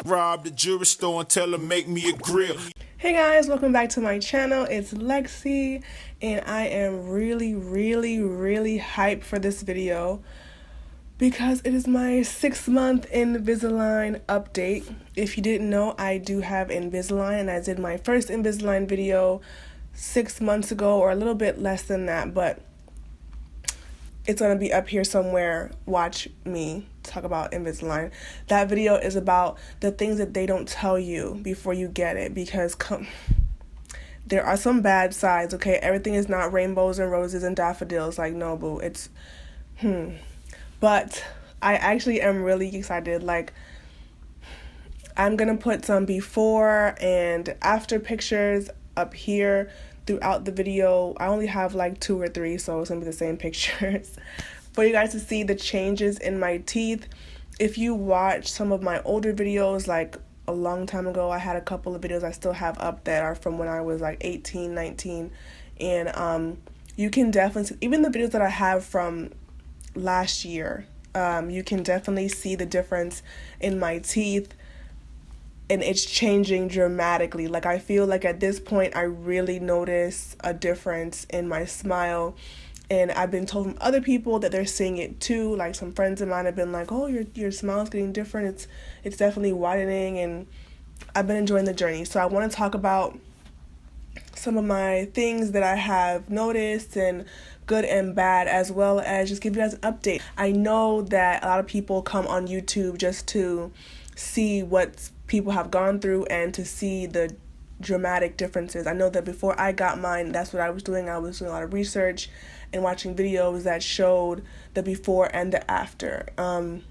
Rob the jewelry store and tell them make me a grill. Hey guys, welcome back to my channel. It's Lexi and I am really hyped for this video because it is my 6-month Invisalign update. If you didn't know, I do have Invisalign and I did my first Invisalign video 6 months ago, or a little bit less than that, but it's going to be up here somewhere. Watch me talk about Invisalign. That video is about the things that they don't tell you before you get it, because there are some bad sides, okay? Everything is not rainbows and roses and daffodils. Like, no, boo. It's, But I actually am really excited. Like, I'm going to put some before and after pictures up here throughout the video. I only have like 2 or 3, so it's gonna be the same pictures for you guys to see the changes in my teeth. If you watch some of my older videos, like a long time ago, I had a couple of videos I still have up that are from when I was like 18, 19, and you can definitely see, even the videos that I have from last year, you can definitely see the difference in my teeth. And it's changing dramatically. Like, I feel like at this point I really notice a difference in my smile, and I've been told from other people that they're seeing it too. Like, some friends of mine have been like, oh, your smile's getting different, it's definitely widening, and I've been enjoying the journey. So I want to talk about some of my things that I have noticed, and good and bad, as well as just give you guys an update. I know that a lot of people come on YouTube just to see what people have gone through and to see the dramatic differences. I know that before I got mine, that's what I was doing. I was doing a lot of research and watching videos that showed the before and the after, and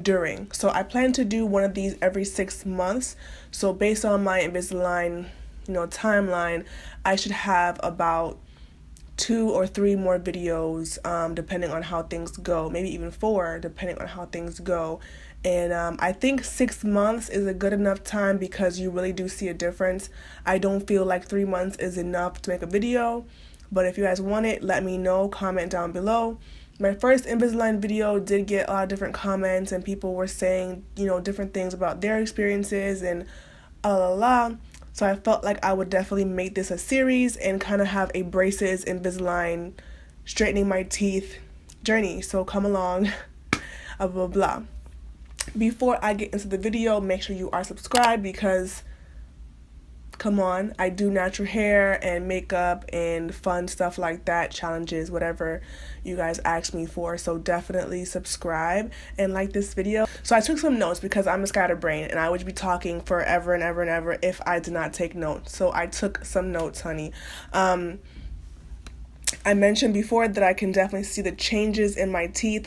during. So I plan to do one of these every 6 months. So based on my Invisalign, timeline, I should have about 2 or 3 more videos, depending on how things go, maybe even 4, depending on how things go. And I think 6 months is a good enough time because you really do see a difference. I don't feel like 3 months is enough to make a video, but if you guys want it, let me know, comment down below. My first Invisalign video did get a lot of different comments, and people were saying, different things about their experiences and So I felt like I would definitely make this a series and kind of have a braces, Invisalign, straightening my teeth journey. So come along, blah, blah, blah. Before I get into the video, make sure you are subscribed because, come on, I do natural hair and makeup and fun stuff like that, challenges, whatever you guys ask me for. So definitely subscribe and like this video. So I took some notes because I'm a scatterbrain and I would be talking forever and ever and ever if I did not take notes. So I took some notes, honey. I mentioned before that I can definitely see the changes in my teeth.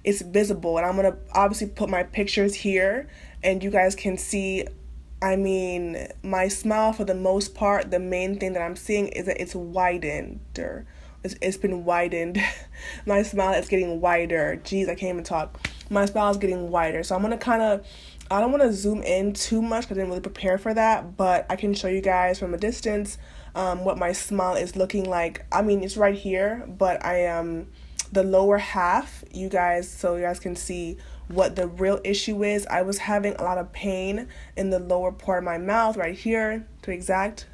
It's visible, and I'm gonna obviously put my pictures here and you guys can see. I mean, my smile, for the most part, the main thing that I'm seeing is that it's widened. It's been widened. My smile is getting wider. Jeez, I can't even talk. My smile is getting wider. So I'm gonna I don't want to zoom in too much because I didn't really prepare for that, but I can show you guys from a distance what my smile is looking like. I mean, it's right here, but I am the lower half, so you guys can see what the real issue is. I was having a lot of pain in the lower part of my mouth, right here to be exact.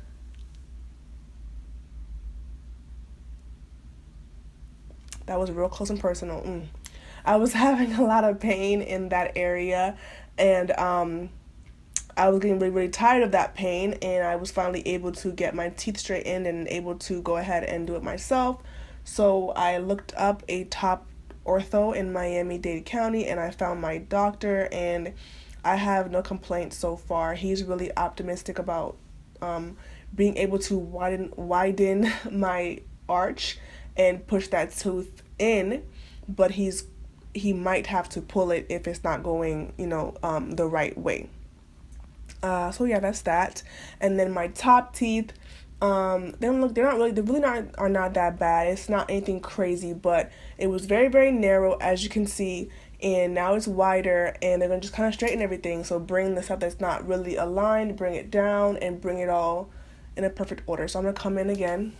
That was real close and personal. I was having a lot of pain in that area, and I was getting really tired of that pain, and I was finally able to get my teeth straightened and able to go ahead and do it myself. So I looked up a top ortho in Miami-Dade County, and I found my doctor, and I have no complaints so far. He's really optimistic about being able to widen my arch and push that tooth in, but he might have to pull it if it's not going, the right way. So yeah, that's that. And then my top teeth, they really are not that bad. It's not anything crazy, but it was very narrow, as you can see, and now it's wider, and they're gonna just kind of straighten everything. So bring the stuff that's not really aligned, bring it down, and bring it all in a perfect order. So I'm gonna come in again.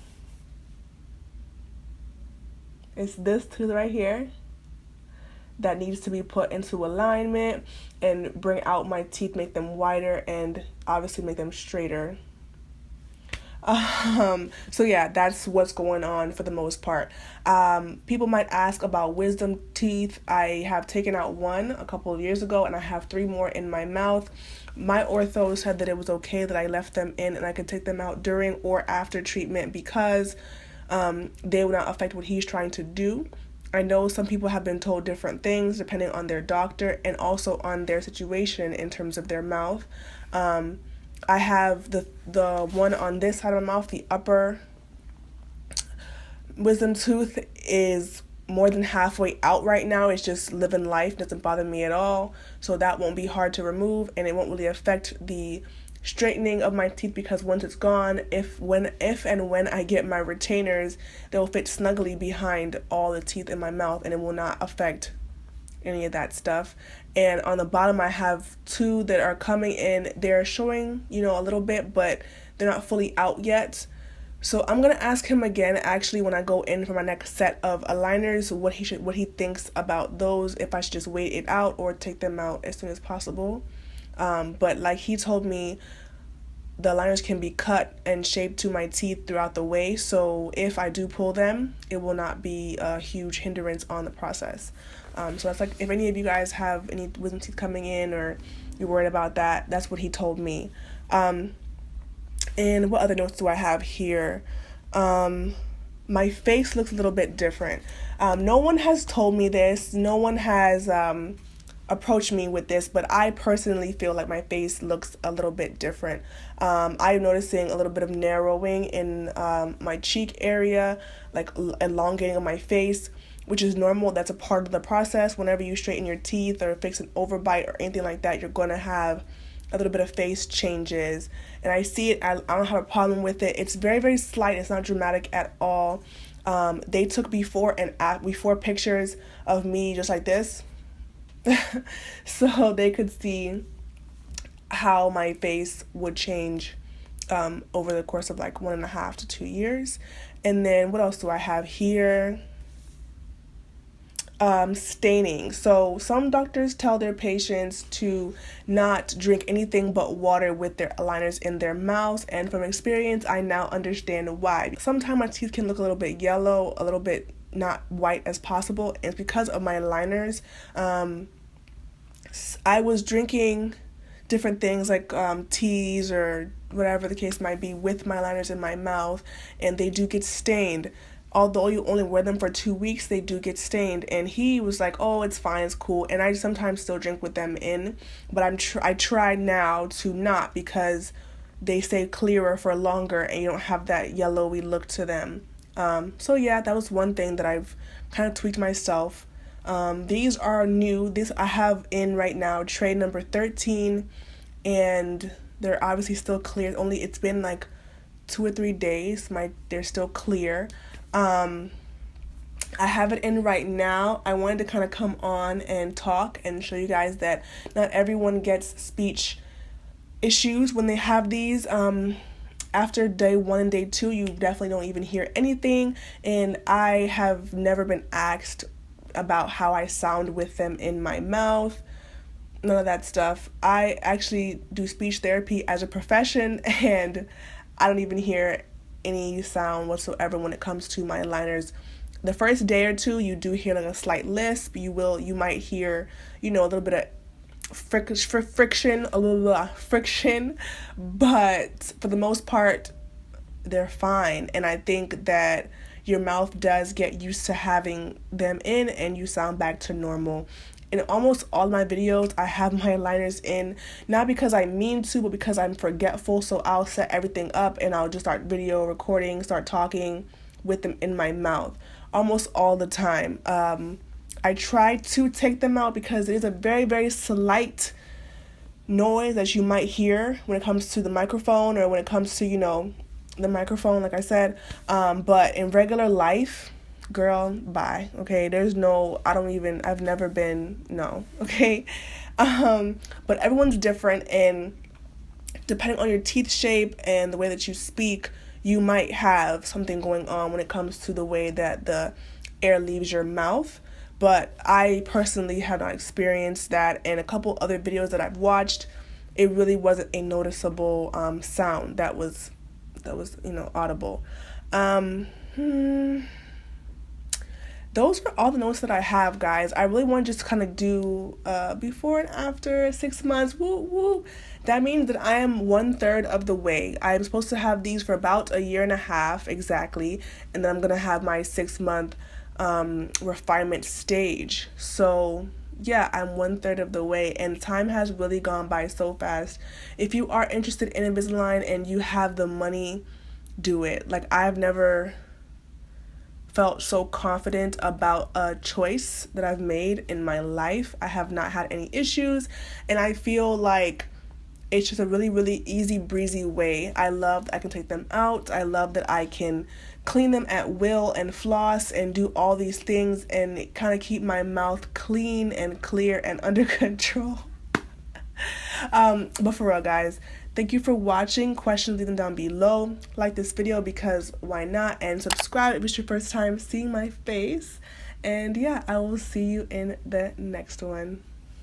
It's this tooth right here, that needs to be put into alignment and bring out my teeth, make them wider, and obviously make them straighter. So yeah, that's what's going on for the most part. People might ask about wisdom teeth. I have taken out one a couple of years ago, and I have 3 more in my mouth. My ortho said that it was okay that I left them in and I could take them out during or after treatment because they would not affect what he's trying to do. I know some people have been told different things depending on their doctor and also on their situation in terms of their mouth. I have the one on this side of my mouth, the upper wisdom tooth is more than halfway out right now. It's just living life, doesn't bother me at all. So that won't be hard to remove, and it won't really affect the straightening of my teeth because once it's gone, if and when I get my retainers, they'll fit snugly behind all the teeth in my mouth, and it will not affect any of that stuff. And on the bottom I have 2 that are coming in. They're showing, a little bit, but they're not fully out yet. So I'm gonna ask him again actually when I go in for my next set of aligners what he thinks about those, if I should just wait it out or take them out as soon as possible. But like he told me, the aligners can be cut and shaped to my teeth throughout the way, so if I do pull them, it will not be a huge hindrance on the process. So that's like, if any of you guys have any wisdom teeth coming in or you're worried about that, that's what he told me. And what other notes do I have here? My face looks a little bit different. No one has told me this. No one has approached me with this, but I personally feel like my face looks a little bit different. I'm noticing a little bit of narrowing in my cheek area, like elongating of my face, which is normal. That's a part of the process. Whenever you straighten your teeth or fix an overbite or anything like that, you're going to have a little bit of face changes, and I see it. I don't have a problem with it. It's very, very slight. It's not dramatic at all. They took before pictures of me just like this so they could see how my face would change over the course of like 1.5 to 2 years. And then what else do I have here? Staining. So some doctors tell their patients to not drink anything but water with their aligners in their mouths, and from experience I now understand why. Sometimes my teeth can look a little bit yellow, a little bit not white as possible, and it's because of my aligners. I was drinking different things like teas or whatever the case might be with my aligners in my mouth, and they do get stained. Although you only wear them for 2 weeks, they do get stained. And he was like, oh, it's fine, it's cool. And I sometimes still drink with them in, but I try now to not, because they stay clearer for longer and you don't have that yellowy look to them. So yeah, that was one thing that I've kind of tweaked myself. These are new. These I have in right now, tray number 13, and they're obviously still clear. It's been like 2 or 3 days. They're still clear. I have it in right now. I wanted to kind of come on and talk and show you guys that not everyone gets speech issues when they have these. After day 1 and day 2, you definitely don't even hear anything, and I have never been asked about how I sound with them in my mouth. None of that stuff. I actually do speech therapy as a profession, and I don't even hear any sound whatsoever when it comes to my aligners. The first day or 2, you do hear like a slight lisp. You might hear, a little bit of friction, but for the most part, they're fine. And I think that your mouth does get used to having them in, and you sound back to normal. In almost all my videos, I have my aligners in, not because I mean to, but because I'm forgetful. So I'll set everything up and I'll just start video recording, start talking with them in my mouth almost all the time. I try to take them out because it is a very, very slight noise that you might hear when it comes to the microphone, or when it comes to, the microphone, like I said. But in regular life, girl, bye. Okay, I've never been, no. Okay. But everyone's different, and depending on your teeth shape and the way that you speak, you might have something going on when it comes to the way that the air leaves your mouth. but I personally have not experienced that. And a couple other videos that I've watched, it really wasn't a noticeable sound that was audible. Those are all the notes that I have, guys. I really want to just kind of do before and after 6 months. Woo woo. That means that I am 1/3 of the way. I'm supposed to have these for about a year and a half exactly, and then I'm gonna have my 6-month refinement stage. So yeah, I'm 1/3 of the way, and time has really gone by so fast. If you are interested in Invisalign and you have the money, do it. Like, I've never felt so confident about a choice that I've made in my life. I have not had any issues, and I feel like it's just a really, really easy breezy way. I love that I can take them out. I love that I can clean them at will and floss and do all these things and kind of keep my mouth clean and clear and under control. But for real, guys, thank you for watching. Questions, leave them down below. Like this video because why not? And subscribe if it's your first time seeing my face. And yeah, I will see you in the next one.